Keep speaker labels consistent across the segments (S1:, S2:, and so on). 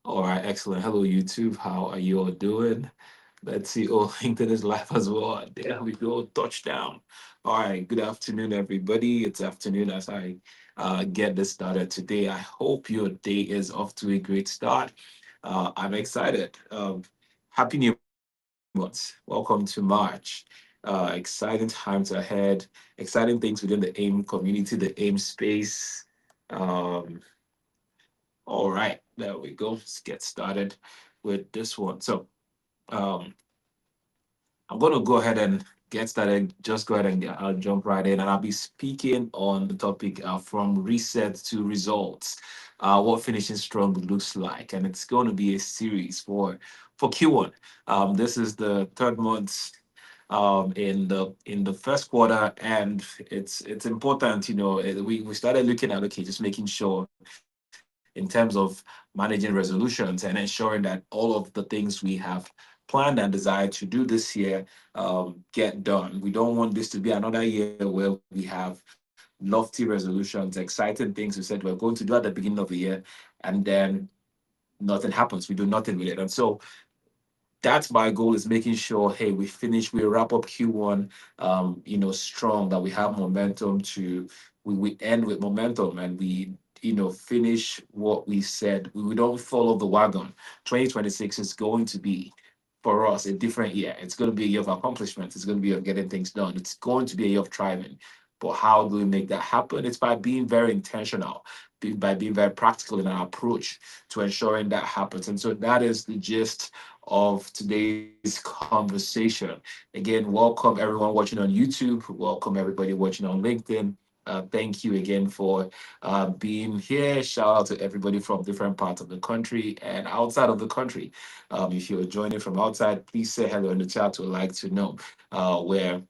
S1: All right, excellent. Hello, YouTube. How are you all doing? Let's see. Oh, LinkedIn is live as well. There we go. Touchdown. All right. Good afternoon, everybody. It's afternoon as I get this started today. I hope your day is off to a great start. I'm excited. Happy New Month. Welcome to March. Exciting times ahead. Exciting things within the AIM community, the AIM space. Um, all right, there we go. Let's get started with this one. Um, I'm going to go ahead and get started. Just go ahead and I'll jump right in, and I'll be speaking on the topic from reset to results. What finishing strong looks like, and it's going to be a series for Q1. This is the third month in the first quarter, and it's important. We started looking at, okay, just making sure in terms of managing resolutions and ensuring that all of the things we have planned and desired to do this year get done. We don't want this to be another year where we have lofty resolutions, exciting things we said we're going to do at the beginning of the year, and then nothing happens. We do nothing with it. And so that's my goal, is making sure, hey, we wrap up Q1 strong, that we have momentum to we end with momentum, and we finish what we said. We don't follow the wagon. 2026 is going to be, for us, a different year. It's going to be a year of accomplishments. It's going to be a year of getting things done. It's going to be a year of thriving. But how do we make that happen? It's by being very intentional, by being very practical in our approach to ensuring that happens. And so that is the gist of today's conversation. Again, welcome everyone watching on YouTube. Welcome everybody watching on LinkedIn. Thank you again for being here. Shout out to everybody from different parts of the country and outside of the country. If you're joining from outside, please say hello in the chat. We'd like to know where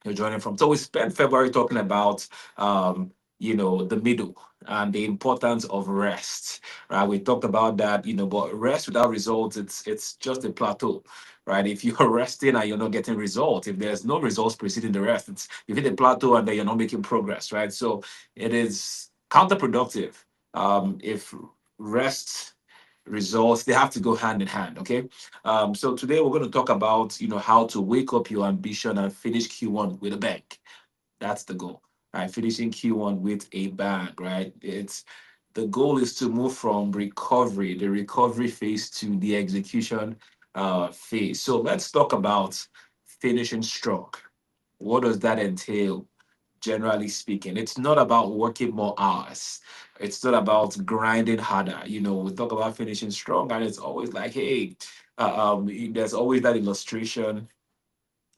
S1: you're joining from. So we spent February talking about the middle and the importance of rest. Right. We talked about that, but rest without results, it's just a plateau. Right. If you're resting and you're not getting results, if there's no results preceding the rest, it's you hit a plateau and then you're not making progress. Right. So it is counterproductive. If rest results, they have to go hand in hand. Okay. So today we're going to talk about how to wake up your ambition and finish Q1 with a bang. That's the goal. Right, finishing Q1 with a bang. Right, it's the goal is to move from the recovery phase, to the execution phase. So let's talk about finishing strong. What does that entail? Generally speaking, it's not about working more hours. It's not about grinding harder. We talk about finishing strong, and it's always like, hey, there's always that illustration,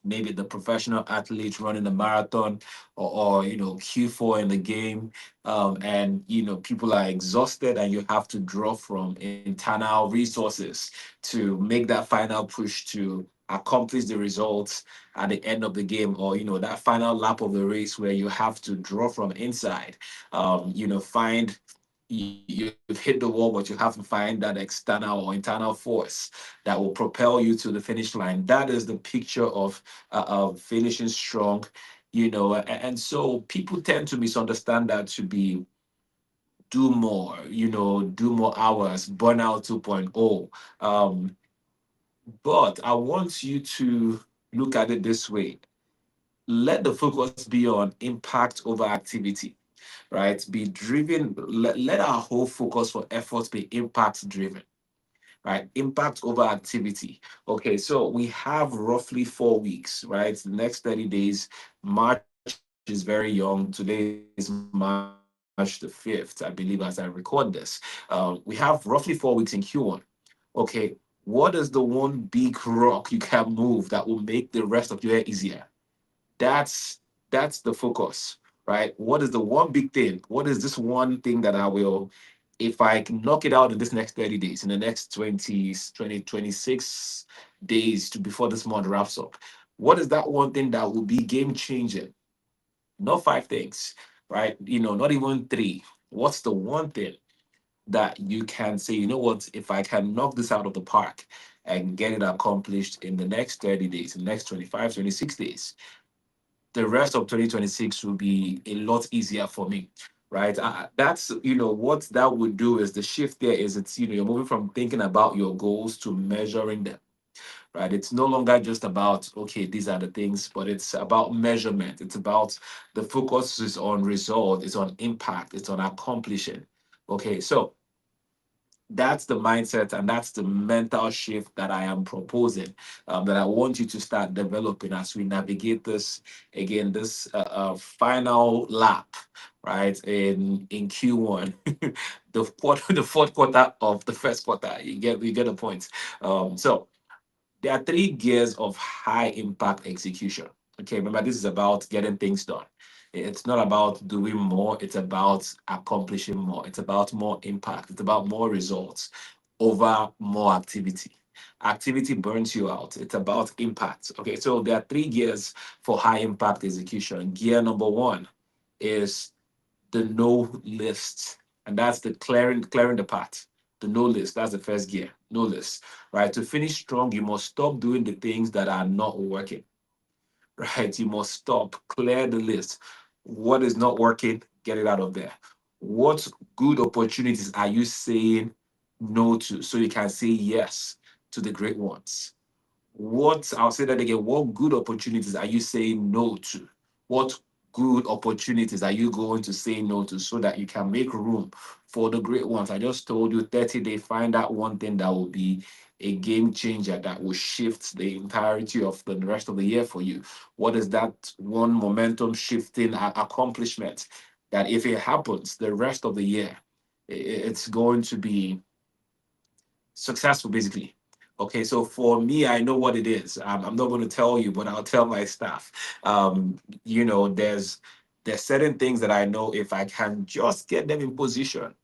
S1: maybe the professional athlete running a marathon, or Q4 in the game, and people are exhausted, and you have to draw from internal resources to make that final push to accomplish the results at the end of the game, or that final lap of the race where you have to draw from inside. Find you've hit the wall, but you have to find that external or internal force that will propel you to the finish line. That is the picture of finishing strong. And so people tend to misunderstand that to be do more hours, burnout 2.0. Um, but I want you to look at it this way. Let the focus be on impact over activity, right? Be driven, let our whole focus for efforts be impact driven, right? Impact over activity. Okay, so we have roughly 4 weeks, right? The next 30 days. March is very young. Today is March the 5th, I believe, as I record this. We have roughly 4 weeks in Q1. Okay, what is the one big rock you can move that will make the rest of your year easier? That's that's the focus, right? What is the one big thing? What is this one thing that I will, if I can knock it out in this next 30 days, in the next 26 days to before this month wraps up, what is that one thing that will be game changing? Not five things, right? Not even three. What's the one thing that you can say, what, if I can knock this out of the park and get it accomplished in the next 30 days, in the next 25, 26 days, the rest of 2026 will be a lot easier for me, right? That's, what that would do is the shift there is it's, you're moving from thinking about your goals to measuring them, right? It's no longer just about, okay, these are the things, but it's about measurement. It's about the focus is on result, it's on impact, it's on accomplishing. Okay, so that's the mindset and that's the mental shift that I am proposing, that I want you to start developing as we navigate this again, this final lap, right? In Q1, the fourth quarter of the first quarter. You get the point. So there are three gears of high impact execution. Okay, remember, this is about getting things done. It's not about doing more, it's about accomplishing more. It's about more impact, it's about more results over more activity. Activity burns you out. It's about impact. Okay, so there are three gears for high impact execution. Gear number one is the no list, and that's the clearing the path. The no list, that's the first gear. No list, right? To finish strong, you must stop doing the things that are not working, right? You must stop, clear the list. What is not working, get it out of there. What good opportunities are you saying no to so you can say yes to the great ones? I'll say that again, what good opportunities are you saying no to? What good opportunities are you going to say no to so that you can make room for the great ones? I just told you 30 day, find out one thing that will be a game changer that will shift the entirety of the rest of the year for you. What is that one momentum shifting accomplishment that if it happens the rest of the year, it's going to be successful, basically. Okay, so for me, I know what it is. I'm not going to tell you, but I'll tell my staff. There's certain things that I know if I can just get them in position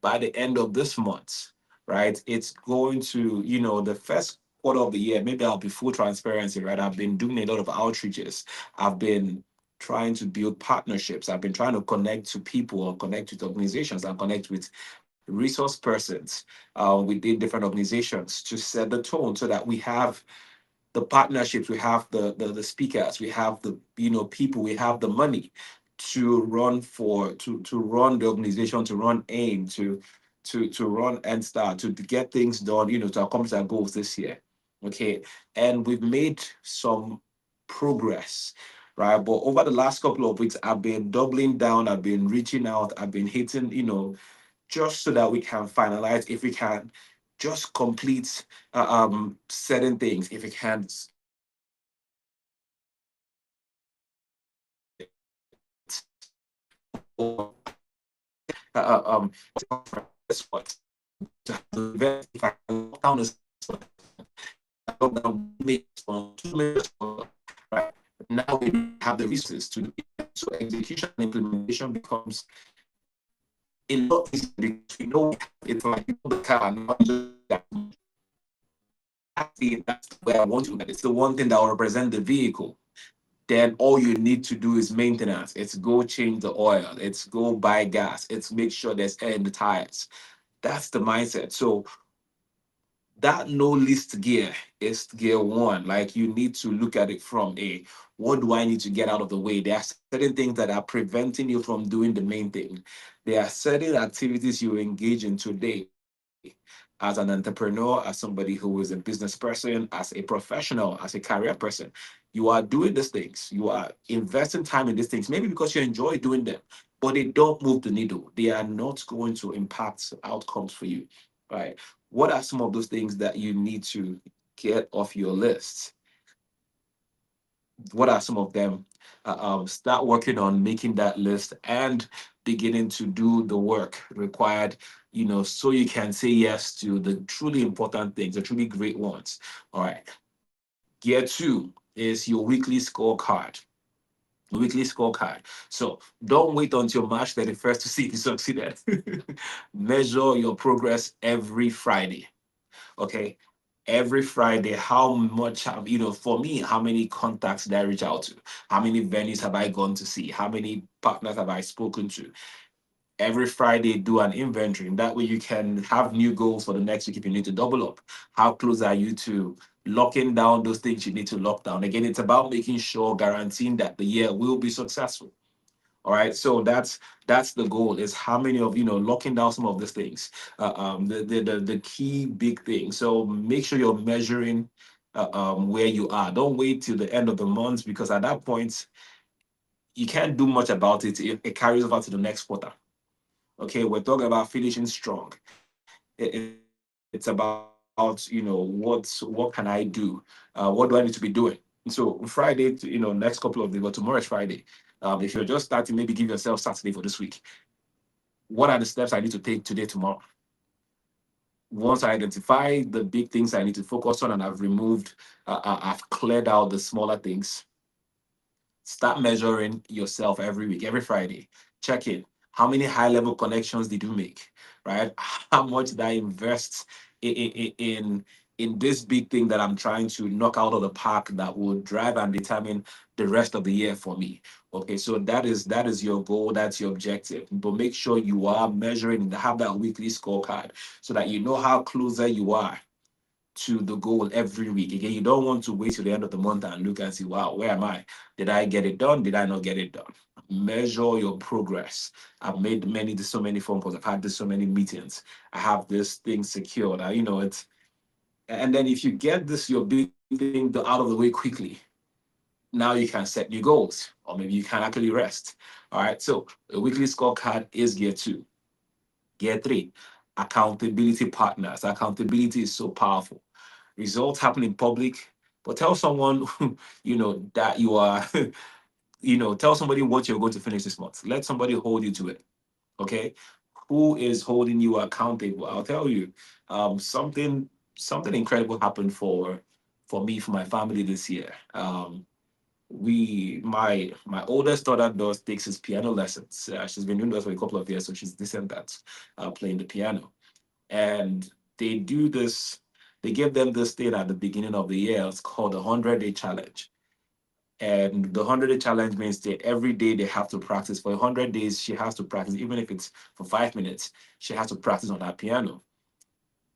S1: by the end of this month, right? It's going to, the first quarter of the year. Maybe I'll be full transparency, right? I've been doing a lot of outreaches. I've been trying to build partnerships. I've been trying to connect to people or connect with organizations and connect with resource persons within different organizations to set the tone so that we have the partnerships, we have the speakers, we have the people, we have the money to run the organization, to run AIM, to run NSTAR, to get things done, to accomplish our goals this year. Okay, and we've made some progress. Right, but over the last couple of weeks, I've been doubling down. I've been reaching out. I've been hitting, just so that we can finalize, if we can just complete certain things, if we can this what to have the event, if I can lock down this lock down minutes on 2 minutes, right? Now we have the resources to do it. So execution and implementation becomes a lot easier because we know it's like the car, not just that. That's where I want to. It's the one thing that will represent the vehicle. Then all you need to do is maintenance. It's go change the oil. It's go buy gas. It's make sure there's air in the tires. That's the mindset. So that no list gear is gear one. Like you need to look at it from a what do I need to get out of the way? There are certain things that are preventing you from doing the main thing. There are certain activities you engage in today as an entrepreneur, as somebody who is a business person, as a professional, as a career person. You are doing these things. You are investing time in these things, maybe because you enjoy doing them, but they don't move the needle. They are not going to impact outcomes for you, right? What are some of those things that you need to get off your list? What are some of them? Start working on making that list and beginning to do the work required, so you can say yes to the truly important things, the truly great ones. All right. Gear two is your weekly scorecard. Weekly scorecard. So don't wait until March 31st to see if you succeeded. Measure your progress every Friday. Okay, every Friday, how much have, for me, how many contacts did I reach out to? How many venues have I gone to see? How many partners have I spoken to? Every Friday, do an inventory. And that way you can have new goals for the next week if you need to double up. How close are you to locking down those things you need to lock down? Again, it's about making sure, guaranteeing that the year will be successful. All right, so that's the goal. Is how many of locking down some of these things, the key big thing. So make sure you're measuring where you are. Don't wait till the end of the month, because at that point you can't do much about it if it carries over to the next quarter. Okay, we're talking about finishing strong. It's about what can I do? What do I need to be doing? So Friday, next couple of days, but tomorrow is Friday. If you're just starting, maybe give yourself Saturday for this week. What are the steps I need to take today, tomorrow? Once I identify the big things I need to focus on, and I've cleared out the smaller things. Start measuring yourself every week, every Friday. Check in. How many high level connections did you make? Right? How much did I invest in this big thing that I'm trying to knock out of the park, that will drive and determine the rest of the year for me? Okay, so that is your goal, that's your objective. But make sure you are measuring and have that weekly scorecard, so that you know how closer you are to the goal every week. Again, you don't want to wait till the end of the month and look and see, wow, where am I? Did I get it done? Did I not get it done? Measure your progress. I've made so many phone calls. I've had this so many meetings. I have this thing secured. It's and then if you get this your big thing out of the way quickly, now you can set new goals, or maybe you can actually rest. All right. So a weekly scorecard is gear two. Gear three, accountability partners. Accountability is so powerful. Results happen in public, but tell someone that you are tell somebody what you're going to finish this month. Let somebody hold you to it. Okay, who is holding you accountable? I'll tell you, something incredible happened for me, for my family this year. We My oldest daughter does takes his piano lessons. She's been doing that for a couple of years, so she's decent at playing the piano. And they do this. They give them this thing at the beginning of the year. It's called the 100-day challenge. And the 100-day challenge means that every day they have to practice. For 100 days, she has to practice, even if it's for 5 minutes. She has to practice on that piano.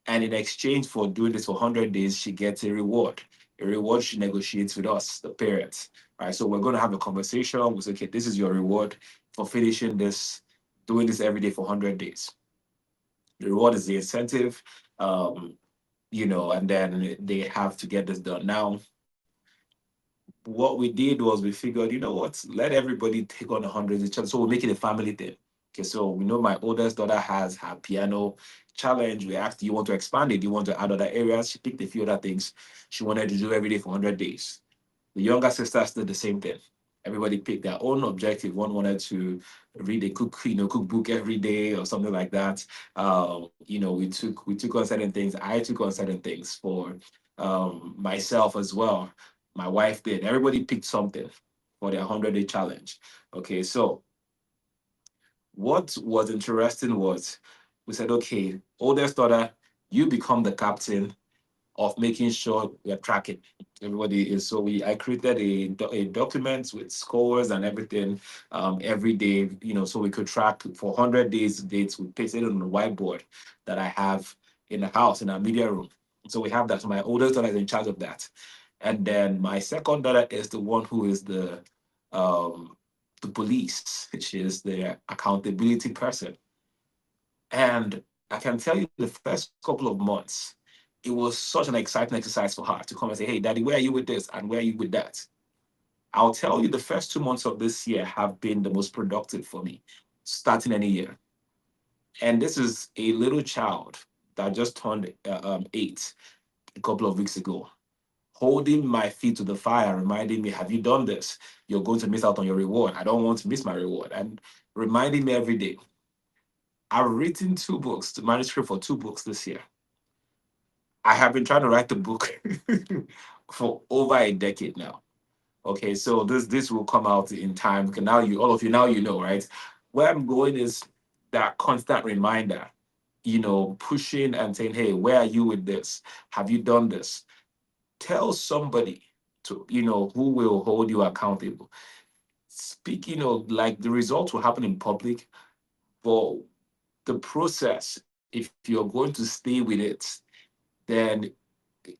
S1: And in exchange for doing this for 100 days, she gets a reward. A reward she negotiates with us, the parents. Right. So we're going to have a conversation. We say, okay, this is your reward for finishing this, doing this every day for 100 days. The reward is the incentive. Um, and then they have to get this done. Now, what we did was we figured, what, let everybody take on 100 each other. So we'll make it a family thing. Okay, so we know my oldest daughter has her piano challenge. We asked, do you want to expand it? Do you want to add other areas? She picked a few other things she wanted to do every day for 100 days. The younger sisters did the same thing. Everybody picked their own objective. One wanted to read a cookbook every day or something like that. We took on certain things. I took on certain things for myself as well. My wife did. Everybody picked something for their 100-day challenge. Okay, so what was interesting was we said, okay, oldest daughter, you become the captain of making sure we're tracking. Everybody is so we I created a document with scores and everything every day, so we could track for 100 days dates. We pasted it on the whiteboard that I have in the house in our media room. So we have that. So my oldest daughter is in charge of that. And then my second daughter is the one who is the police. She is the accountability person. And I can tell you the first couple of months, it was such an exciting exercise for her to come and say, hey, daddy, where are you with this? And where are you with that? I'll tell you the first 2 months of this year have been the most productive for me, starting any year. And this is a little child that just turned 8 a couple of weeks ago, holding my feet to the fire, reminding me, have you done this? You're going to miss out on your reward. I don't want to miss my reward. And reminding me every day. I've written 2 books, the manuscript for 2 books this year. I have been trying to write the book for over a decade now. Okay, so this will come out in time. Okay, now all of you now right? Where I'm going is that constant reminder, pushing and saying, hey, where are you with this? Have you done this? Tell somebody who will hold you accountable. Speaking of, like, the results will happen in public, but the process, if you're going to stay with it, then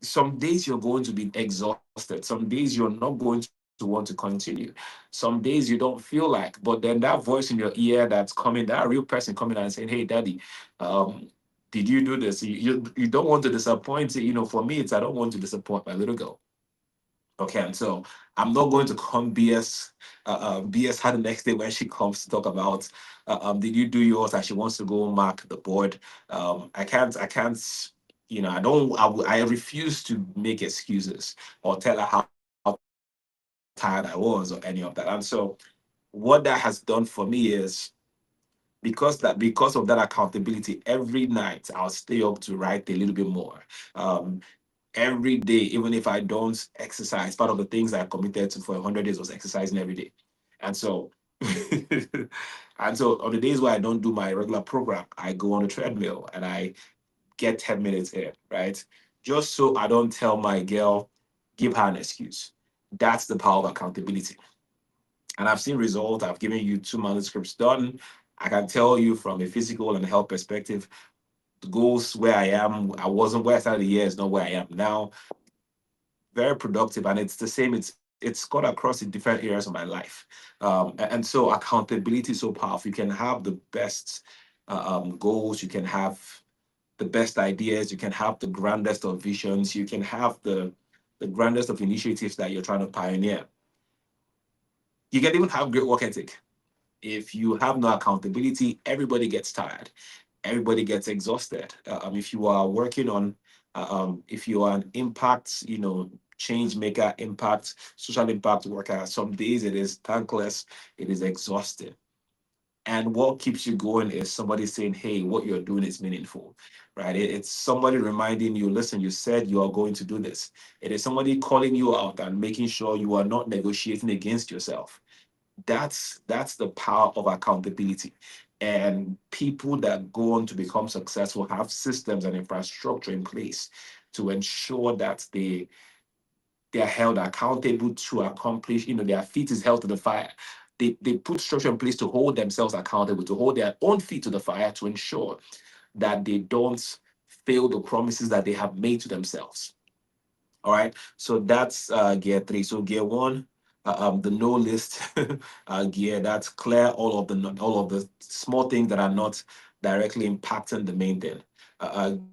S1: some days you're going to be exhausted. Some days you're not going to want to continue. Some days you don't feel like, but then that voice in your ear that's coming, that real person coming and saying, "Hey, daddy, um, did you do this?" You don't want to disappoint. For me, it's I don't want to disappoint my little girl. Okay, and so I'm not going to come BS her the next day when she comes to talk about, did you do yours? And she wants to go mark the board. I can't. I refuse to make excuses or tell her how tired I was or any of that. And so what that has done for me is because of that accountability, every night I'll stay up to write a little bit more. Um, every day, even if I don't exercise. Part of the things I committed to for 100 days was exercising every day. And so, and so on the days where I don't do my regular program, I go on a treadmill and I get 10 minutes in, right? Just so I don't tell my girl, give her an excuse. That's the power of accountability. And I've seen results. I've given you 2 manuscripts done. I can tell you from a physical and health perspective, the goals where I wasn't where I started the year is not where I am now. Very productive, and it's the same. It's got across in different areas of my life, and so accountability is so powerful. You can have the best goals, you can have the best ideas, you can have the grandest of visions, you can have the grandest of initiatives that you're trying to pioneer. You can even have great work ethic. If you have no accountability, everybody gets tired, everybody gets exhausted. If you are working on, if you are an impact, change maker, impact, social impact worker, some days it is thankless, it is exhausting. And what keeps you going is somebody saying, "Hey, what you're doing is meaningful," right? It's somebody reminding you, "Listen, you said you are going to do this." It is somebody calling you out and making sure you are not negotiating against yourself. That's the power of accountability. And people that go on to become successful have systems and infrastructure in place to ensure that they are held accountable to accomplish, their feet is held to the fire. They put structure in place to hold themselves accountable, to hold their own feet to the fire, to ensure that they don't fail the promises that they have made to themselves. All right. So that's gear three. So gear one, the no list gear. That's clear all of the small things that are not directly impacting the main thing.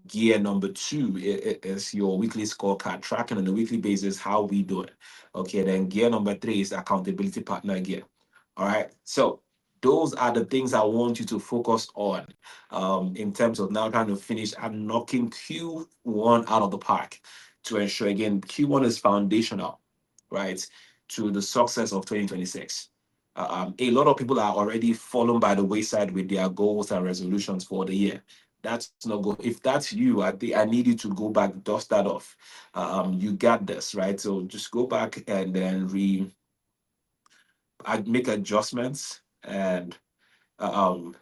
S1: Gear number two is your weekly scorecard, tracking on a weekly basis how we do it. Okay. Then gear number three is accountability partner gear. All right. So those are the things I want you to focus on, in terms of now trying to finish and knocking Q1 out of the park to ensure, again, Q1 is foundational, right, to the success of 2026. A lot of people are already fallen by the wayside with their goals and resolutions for the year. That's not good. If that's you, I think I need you to go back, dust that off. You got this, right? So just go back and then make adjustments and um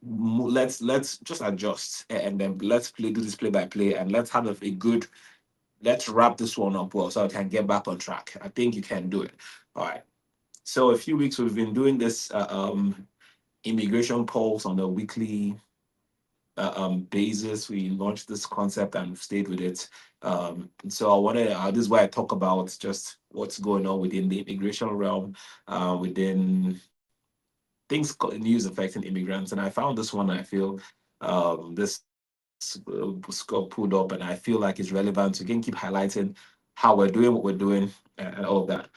S1: let's just adjust and then let's do this play by play and let's have a good, let's wrap this one up well so I can get back on track. I think you can do it. All right. So a few weeks we've been doing this immigration polls on a weekly basis. We launched this concept and stayed with it. So I wanted this is why I talk about just what's going on within the immigration realm, within news affecting immigrants. And I found this one. I feel this got pulled up, and I feel like it's relevant to again keep highlighting how we're doing what we're doing and all of that.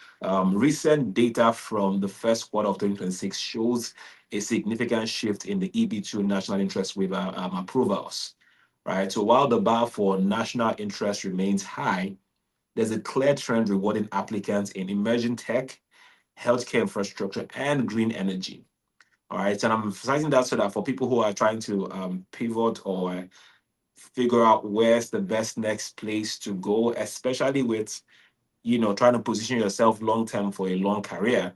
S1: Recent data from the first quarter of 2026 shows a significant shift in the EB2 national interest waiver approvals. Right. So while the bar for national interest remains high, there's a clear trend rewarding applicants in emerging tech, healthcare infrastructure, and green energy. All right. And I'm emphasizing that so that for people who are trying to pivot or figure out where's the best next place to go, especially with trying to position yourself long term for a long career.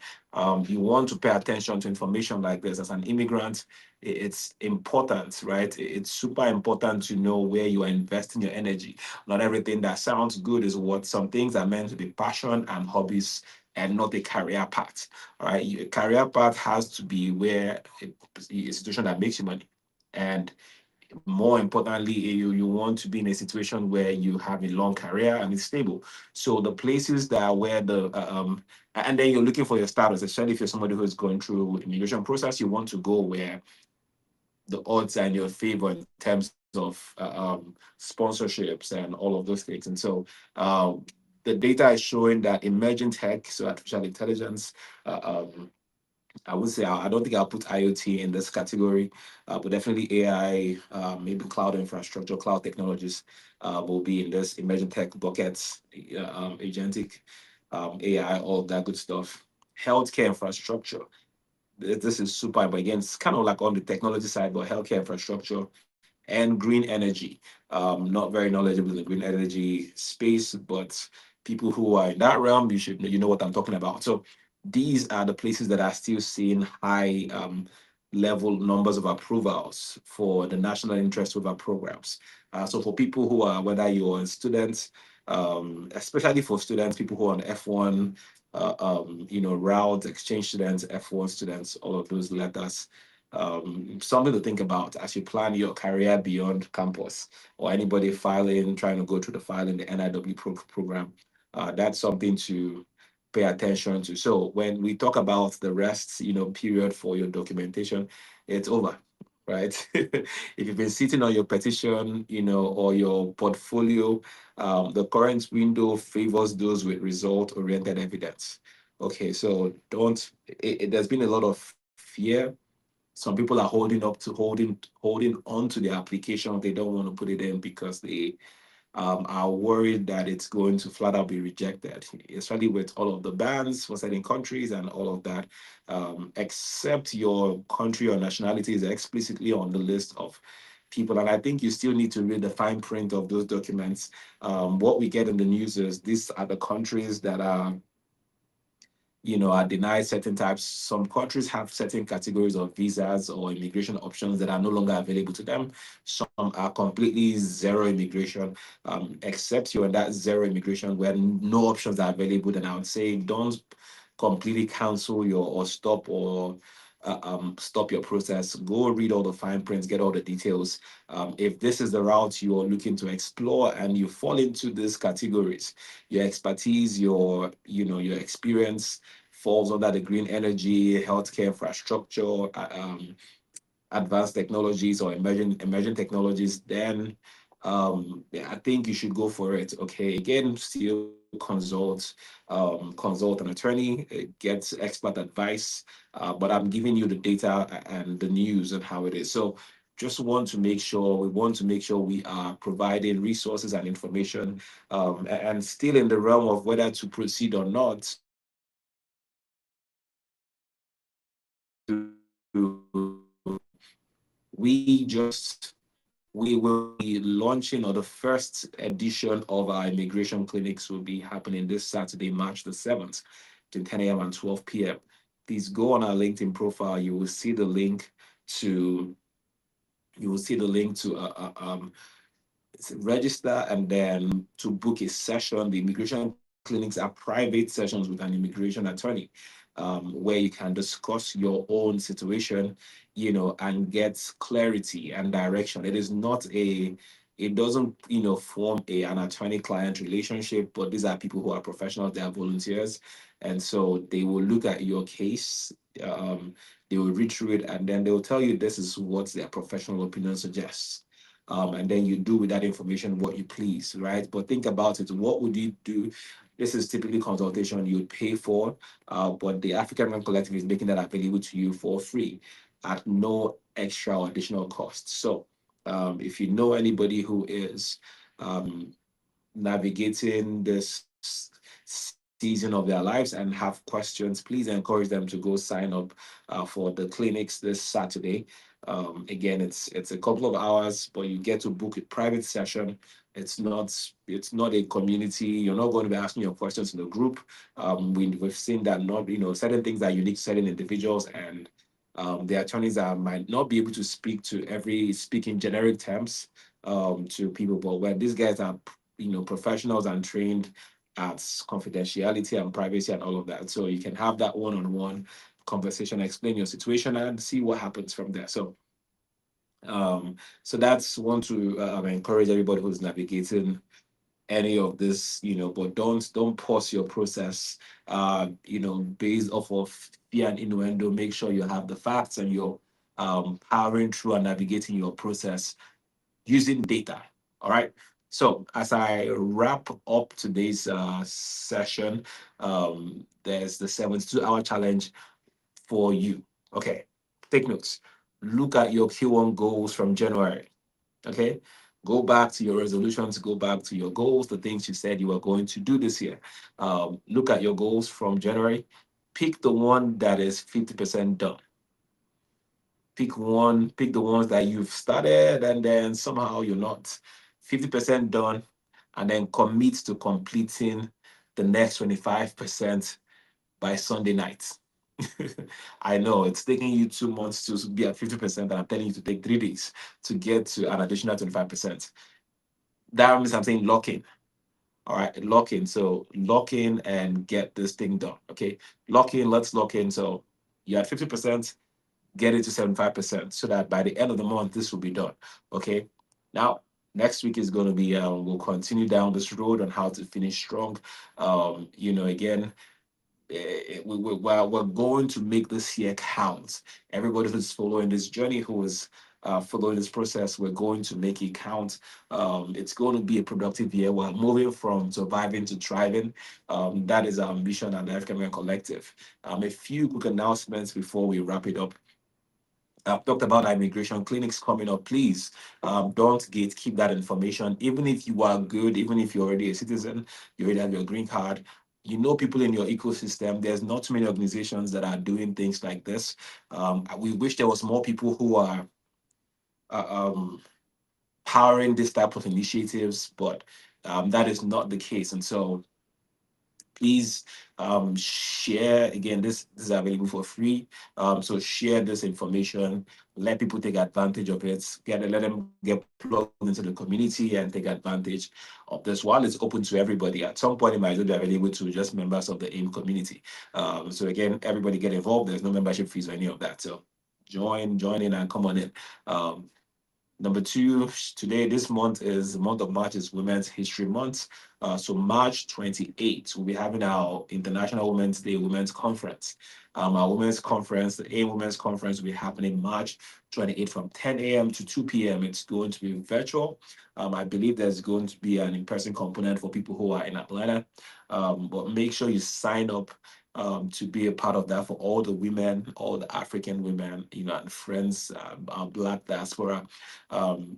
S1: You want to pay attention to information like this as an immigrant. It's important, right? It's super important to know where you are investing your energy. Not everything that sounds good is what some things are meant to be passion and hobbies and not a career path. All right. A career path has to be where a situation that makes you money. And More importantly, you want to be in a situation where you have a long career and it's stable. So the places that are where and then you're looking for your status, especially if you're somebody who is going through immigration process, you want to go where the odds are in your favor in terms of sponsorships and all of those things. And so um, the data is showing that emerging tech, so artificial intelligence, uh, um, I would say I don't think I'll put IoT in this category, but definitely AI, maybe cloud infrastructure, cloud technologies will be in this emerging tech buckets, agentic AI, all that good stuff. Healthcare infrastructure. This is super, but again, it's kind of like on the technology side, but healthcare infrastructure and green energy. Not very knowledgeable in the green energy space, but people who are in that realm, you know what I'm talking about. So these are the places that are still seeing high level numbers of approvals for the national interest waiver programs. So for people who are, whether you're students, especially for students, people who are on F1, route, exchange students, F1 students, all of those letters, something to think about as you plan your career beyond campus, or anybody filing, trying to go through the filing, the NIW program. That's something to pay attention to. So when we talk about the rest, period for your documentation, it's over, right? If you've been sitting on your petition, or your portfolio, the current window favors those with result-oriented evidence. Okay, so don't. There's been a lot of fear. Some people are holding on to their application. They don't want to put it in because they are worried that it's going to flat out be rejected, especially with all of the bans for certain countries and all of that. Except your country or nationality is explicitly on the list of people. And I think you still need to read the fine print of those documents. What we get in the news is these are the countries that are denied certain types. Some countries have certain categories of visas or immigration options that are no longer available to them. Some are completely zero immigration. Except you're in that zero immigration where no options are available, then I would say don't completely cancel your or stop your process. Go read all the fine prints, get all the details. If this is the route you're looking to explore and you fall into these categories, your expertise, your experience falls under the green energy, healthcare infrastructure, advanced technologies or emerging technologies, then yeah, I think you should go for it. Okay, again, still consult an attorney, get expert advice, but I'm giving you the data and the news and how it is. So just want to make sure we are providing resources and information, and still in the realm of whether to proceed or not. We just we will be launching, or the first edition of our immigration clinics will be happening this Saturday, March the 7th, between 10 a.m. and 12 p.m. Please go on our LinkedIn profile. To you will see the link to register and then to book a session. The immigration clinics are private sessions with an immigration attorney, where you can discuss your own situation, and get clarity and direction. It doesn't, form an attorney-client relationship, but these are people who are professionals, they are volunteers. And so they will look at your case, um, they will read through it, and then they will tell you this is what their professional opinion suggests, and then you do with that information what you please, right? But think about it. What would you do? This is typically consultation you would pay for, but the African American Collective is making that available to you for free at no extra or additional cost. So if you know anybody who is um, navigating this season of their lives and have questions, please encourage them to go sign up for the clinics this Saturday. Again, it's a couple of hours, but you get to book a private session. It's not a community. You're not going to be asking your questions in the group. We've seen that not certain things are unique to certain individuals, and the attorneys might not be able to speak in generic terms to people, but where these guys are professionals and trained at confidentiality and privacy and all of that. So you can have that one-on-one conversation, explain your situation, and see what happens from there. So So that's one to encourage everybody who's navigating any of this, but don't pause your process, based off of fear and innuendo. Make sure you have the facts and you're powering through and navigating your process using data. All right. So as I wrap up today's session, there's the 72-hour challenge for you. Okay. Take notes. Look at your Q1 goals from January. Okay. Go back to your resolutions, go back to your goals, the things you said you were going to do this year. Look at your goals from January. Pick the one that is 50% done. Pick the ones that you've started and then somehow you're not 50% done, and then commit to completing the next 25% by Sunday night. I know it's taking you 2 months to be at 50%, and I'm telling you to take 3 days to get to an additional 25%. That means I'm saying lock in. All right, lock in. So lock in and get this thing done. Okay, lock in. Let's lock in. So you're at 50%, get it to 75% so that by the end of the month, this will be done. Okay. Now, next week is going to be, we'll continue down this road on how to finish strong. Again, we're going to make this year count. Everybody who's following this journey, who is following this process, we're going to make it count. It's going to be a productive year. We're moving from surviving to thriving. That is our ambition at the African American Collective. A few quick announcements before we wrap it up. I've talked about our immigration clinics coming up. Please don't gatekeep that information. Even if you are good, even if you're already a citizen, you already have your green card, you know people in your ecosystem. There's not too many organizations that are doing things like this. We wish there was more people who are uh, um, powering this type of initiatives, but that is not the case. And so please share. Again, this is available for free, so share this information, let people take advantage of it, let them get plugged into the community and take advantage of this. While it's open to everybody, at some point it might not be available to just members of the AIM community. So again, everybody get involved. There's no membership fees or any of that, so join in and come on in. Number two, today, this month is the month of March, is Women's History Month. So March 28th, we'll be having our International Women's Day Women's Conference. Our Women's Conference, the AIM Women's Conference, will be happening March 28th from 10 a.m. to 2 p.m. It's going to be virtual. I believe there's going to be an in-person component for people who are in Atlanta. But make sure you sign up to be a part of that, for all the women, all the African women, and friends, our Black diaspora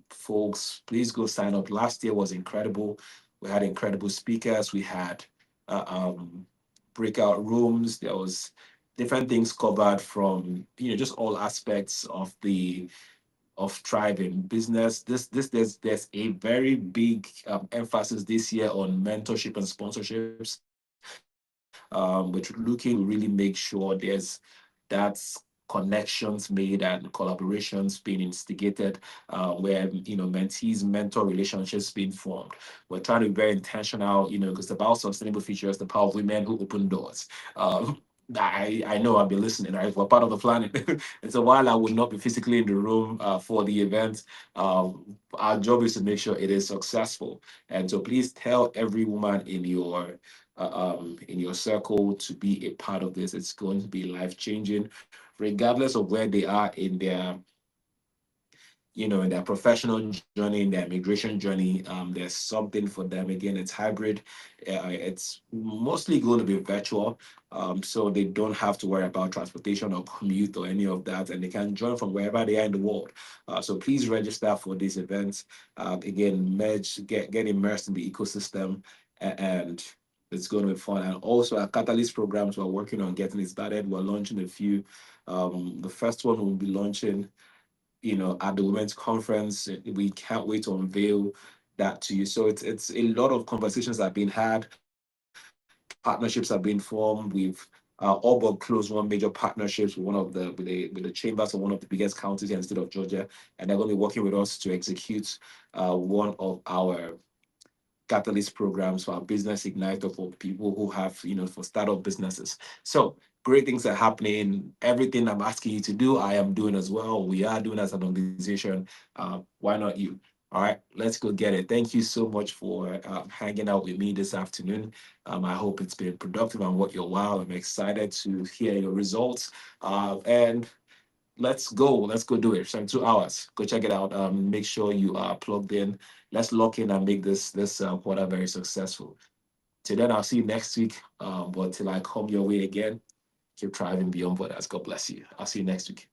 S1: folks. Please go sign up. Last year was incredible. We had incredible speakers. We had uh, um, breakout rooms. There was different things covered from just all aspects of thriving business. There's a very big emphasis this year on mentorship and sponsorships. We're looking to really make sure there's that connections made and collaborations being instigated, where mentees mentor relationships being formed. We're trying to be very intentional, because the power of sustainable futures, the power of women who open doors. I know I've been listening, right? We're part of the planet. And so while I would not be physically in the room for the event, our job is to make sure it is successful. And so please tell every woman in your circle to be a part of this. It's going to be life changing, regardless of where they are in their professional journey, in their immigration journey. There's something for them. Again, it's hybrid. It's mostly going to be virtual, so they don't have to worry about transportation or commute or any of that, and they can join from wherever they are in the world. So please register for these events. Again, get immersed in the ecosystem, and it's going to be fun. And also, our catalyst programs, we're working on getting it started. We're launching a few. The first one will be launching at the women's conference. We can't wait to unveil that to you. So it's a lot of conversations that have been had, partnerships have been formed. We've all but closed one major partnerships with one of the chambers of one of the biggest counties here in the state of Georgia, and they're going to be working with us to execute one of our catalyst programs, for our business igniter, for people who have, for startup businesses. So great things are happening. Everything I'm asking you to do, I am doing as well. We are doing as an organization. Why not you? All right, let's go get it. Thank you so much for hanging out with me this afternoon. I hope it's been productive and worth your while. I'm excited to hear your results. And let's go. Let's go do it. So 2 hours. Go check it out. Make sure you are plugged in. Let's lock in and make this quarter very successful. Till then, I'll see you next week. But till I come your way again, keep driving beyond borders. God bless you. I'll see you next week.